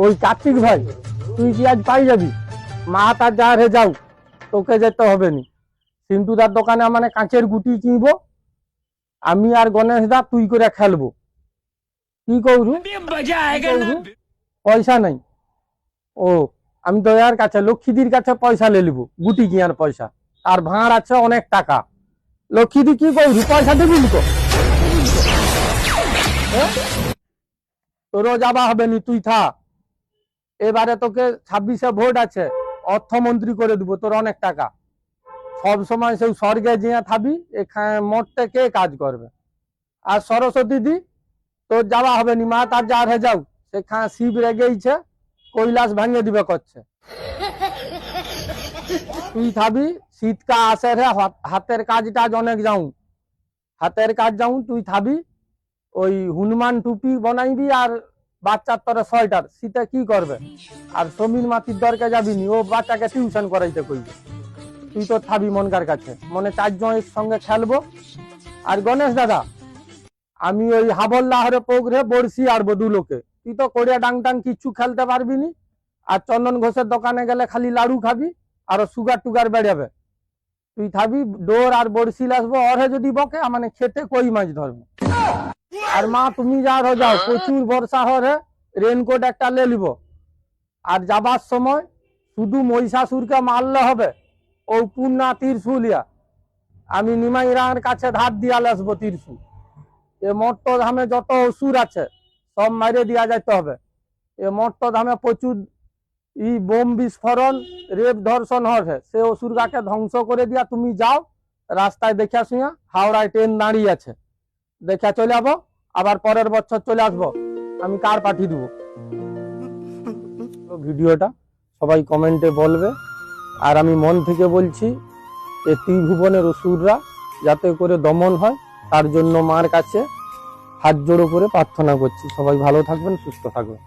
ওই কার্তিক ভাই, তুই কি আজ পাই যাবি? মা তার যা রে যাও, তোকে যেতে হবে নি। সিন্টুদার দোকানে মানে কাঁচের গুটি কিনবো, আমি আর গণেশ দা তুই করে খেলবো। কি করু? পয়সা নাই। ও, আমি দয়ার কাছে লক্ষ্মীদির কাছে পয়সা লে লিব, গুটি কিনার পয়সা। আর ভাঁড় আছে অনেক টাকা। লক্ষ্মীদি কি করু, পয়সা দিবি তো? তোরও যাবা হবে নি, তুই থা। এবারে তোকে 26-এ ভোট আছে, অর্থমন্ত্রী করে দিব, তোর অনেক টাকা। সব সময় সেই স্বর্গে জিয়া থাবি, এখানে মরতে কে কাজ করবে? আর সরস্বতী দি, তোর যাওয়া হবে নি, মা তার যা হে যাও, সেখানে শিব রেগেইছে, কৈলাস ভাঙে দিবে করছে। তুই থাবি, শীতকা আসে রে, হাতের কাজটা অনেক যাও, হাতের কাজ যাও, তুই থাবি। ওই হনুমান টুপি বানাইবি আর বাচ্চার তোর সোয়েটার, শীতে কি করবে? আর সমীর মাতির দরকার যাবি নি, ও বাচ্চাকে টিউশন করাইতে কইবে। তুই তো থাবি মনকার কাছে, মনে 4 জনের সঙ্গে খেলবো। আর গণেশ দাদা, আমি ওই হাবল্লাহরে পোগরে বড়শি আড়বো 2 লোকে। তুই তো কোড়িয়া ডাং টাং কিচ্ছু খেলতে পারবি নি। আর চন্দন ঘোষের দোকানে গেলে খালি লাড়ু খাবি আর সুগার টুগার বেড়াবে। তুই থাবি, ডোর আর বড়শি আসবো, অরে যদি বকে মানে খেতে কই মাছ ধরবো। আর মা তুমি যা হো যাও, প্রচুর বর্ষা হরে, রেনকোট একটা লে লিব। আর যাবার সময় শুধু মহিষাসুরকে মারলে হবে, ও পূর্ণা তীরশুলিয়া আমি নিমাইরার কাছে ধার দিয়া আসবো তীরশুল। এ মট্ট ধামে যত অসুর আছে সব মাইরে দিয়া যাইতে হবে। এ মট্ট ধামে প্রচুর বোম বিস্ফোরণ, রেপ ধর্ষণ হবে, সে অসুরগাকে ধ্বংস করে দিয়া তুমি যাও। রাস্তায় দেখা শুয়া হাওড়ায় ট্রেন দাঁড়িয়ে আছে, দেখা চলে যাবো। আবার পরের বছর চলে আসবো, আমি কার পাঠিয়ে দেবো। ভিডিওটা সবাই কমেন্টে বলবে। আর আমি মন থেকে বলছি, এই ত্রিভুবনের অসুররা যাতে করে দমন হয়, তার জন্য মার কাছে হাত জোড়ো করে প্রার্থনা করছি। সবাই ভালো থাকবেন, সুস্থ থাকবেন।